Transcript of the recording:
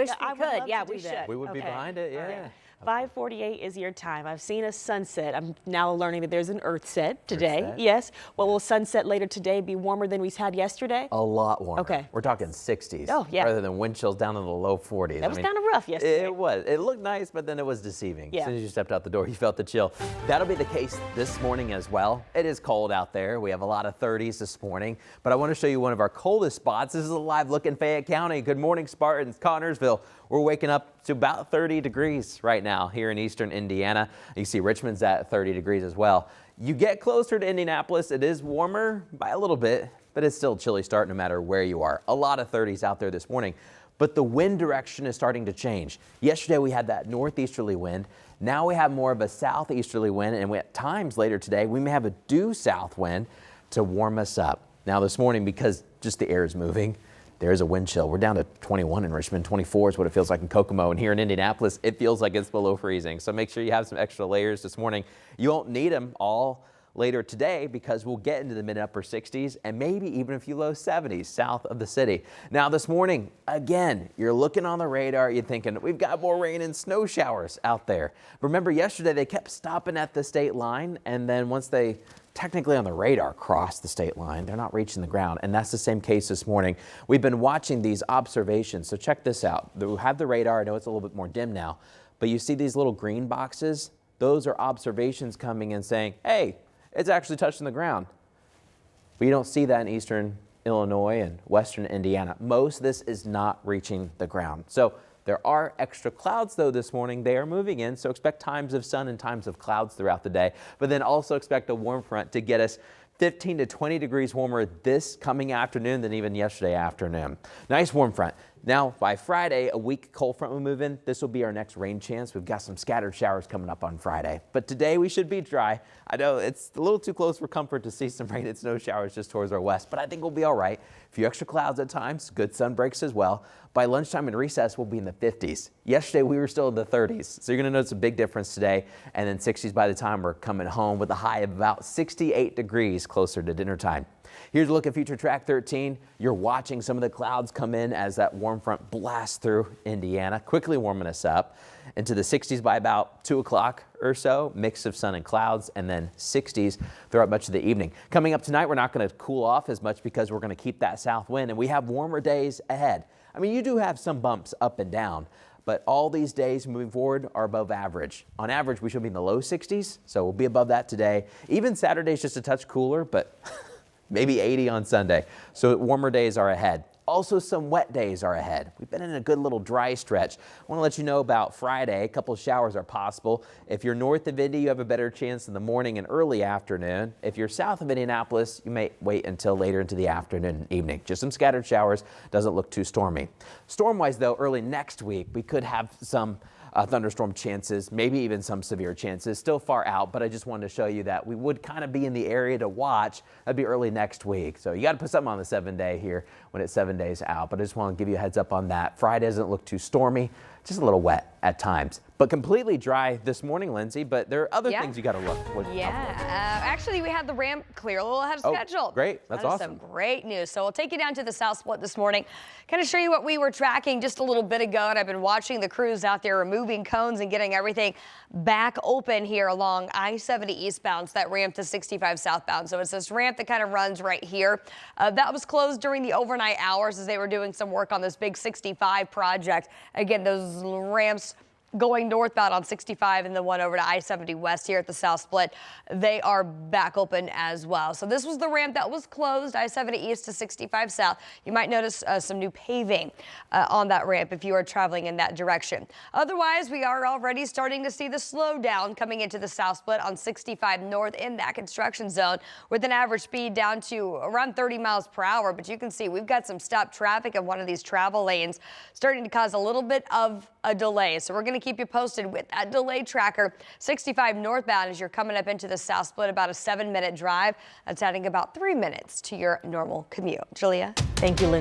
Wish I we would could. love Yeah, to we do that. should. We would be Okay. behind it, yeah. All right. 5:48 is your time. I've seen a sunset. I'm now learning that there's an earth set today. set. Yes. Well, will sunset later today be warmer than we had yesterday? A lot warmer. Okay. We're talking 60s. Oh, yeah. Rather than wind chills down in the low 40s. That was kind of rough yesterday. It was. It looked nice, but then it was deceiving. Yeah. As soon as you stepped out the door, you felt the chill. That'll be the case this morning as well. It is cold out there. We have a lot of 30s this morning, but I want to show you one of our coldest spots. This is a live look in Fayette County. Good morning, Spartans, Connorsville. We're waking up to about 30 degrees right now here in eastern Indiana. You see Richmond's at 30 degrees as well. You get closer to Indianapolis, it is warmer by a little bit, but it's still a chilly start no matter where you are. A lot of 30s out there this morning, but the wind direction is starting to change. Yesterday we had that northeasterly wind. Now we have more of a southeasterly wind, and at times later today we may have a due south wind to warm us up. Now this morning, because just the air is moving, there's a wind chill. We're down to 21 in Richmond. 24 is what it feels like in Kokomo. And here in Indianapolis, it feels like it's below freezing. So make sure you have some extra layers this morning. You won't need them all later today because we'll get into the mid upper 60s and maybe even a few low 70s south of the city. Now this morning, again, you're looking on the radar. You're thinking we've got more rain and snow showers out there. Remember yesterday they kept stopping at the state line, and then once they technically on the radar cross the state line, they're not reaching the ground, and that's the same case this morning. We've been watching these observations, so check this out. We have the radar. I know it's a little bit more dim now, but you see these little green boxes? Those are observations coming in saying, hey, it's actually touching the ground. But you don't see that in eastern Illinois and western Indiana. Most of this is not reaching the ground. So there are extra clouds, though, this morning. They are moving in, so expect times of sun and times of clouds throughout the day. But then also expect a warm front to get us 15 to 20 degrees warmer this coming afternoon than even yesterday afternoon. Nice warm front. Now, by Friday, a weak cold front will move in. This will be our next rain chance. We've got some scattered showers coming up on Friday. But today we should be dry. I know it's a little too close for comfort to see some rain and snow showers just towards our west, but I think we'll be all right. A few extra clouds at times, good sun breaks as well. By lunchtime and recess, we'll be in the 50s. Yesterday, we were still in the 30s. So you're going to notice a big difference today, and then 60s by the time we're coming home with a high of about 68 degrees closer to dinner time. Here's a look at Future Track 13. You're watching some of the clouds come in as that warm front blasts through Indiana, quickly warming us up into the 60s by about 2 o'clock or so, mix of sun and clouds, and then 60s throughout much of the evening. Coming up tonight, we're not going to cool off as much because we're going to keep that south wind, and we have warmer days ahead. I mean, you do have some bumps up and down, but all these days moving forward are above average. On average, we should be in the low 60s, so we'll be above that today. Even Saturday's just a touch cooler, but maybe 80 on Sunday. So warmer days are ahead. Also, some wet days are ahead. We've been in a good little dry stretch. I want to let you know about Friday. A couple of showers are possible. If you're north of Indy, you have a better chance in the morning and early afternoon. If you're south of Indianapolis, you may wait until later into the afternoon and evening. Just some scattered showers. Doesn't look too stormy. Storm-wise, though, early next week, we could have some thunderstorm chances, maybe even some severe chances. Still far out, but I just wanted to show you that we would kind of be in the area to watch. That'd be early next week. So you got to put something on the 7-day here when it's 7 days out. But I just want to give you a heads up on that. Friday doesn't look too stormy, just a little wet at times. But completely dry this morning, Lindsay. But there are other things you got to look. Actually, we had the ramp clear a little ahead of schedule. Great. That's awesome. Some great news. So we'll take you down to the South Split this morning, kind of show you what we were tracking just a little bit ago. And I've been watching the crews out there removing cones and getting everything back open here along I-70 eastbound. So that ramp to 65 southbound. So it's this ramp that kind of runs right here. That was closed during the overnight hours as they were doing some work on this big 65 project. Again, those ramps going northbound on 65 and the one over to I-70 west here at the South Split, they are back open as well. So this was the ramp that was closed, I-70 east to 65 south. You might notice some new paving on that ramp if you are traveling in that direction. Otherwise, we are already starting to see the slowdown coming into the South Split on 65 north in that construction zone with an average speed down to around 30 miles per hour. But you can see we've got some stopped traffic in one of these travel lanes starting to cause a little bit of a delay. So we're going to keep you posted with that delay tracker. 65 northbound as you're coming up into the South Split, about a 7-minute drive. That's adding about 3 minutes to your normal commute. Julia. Thank you, Lindsay.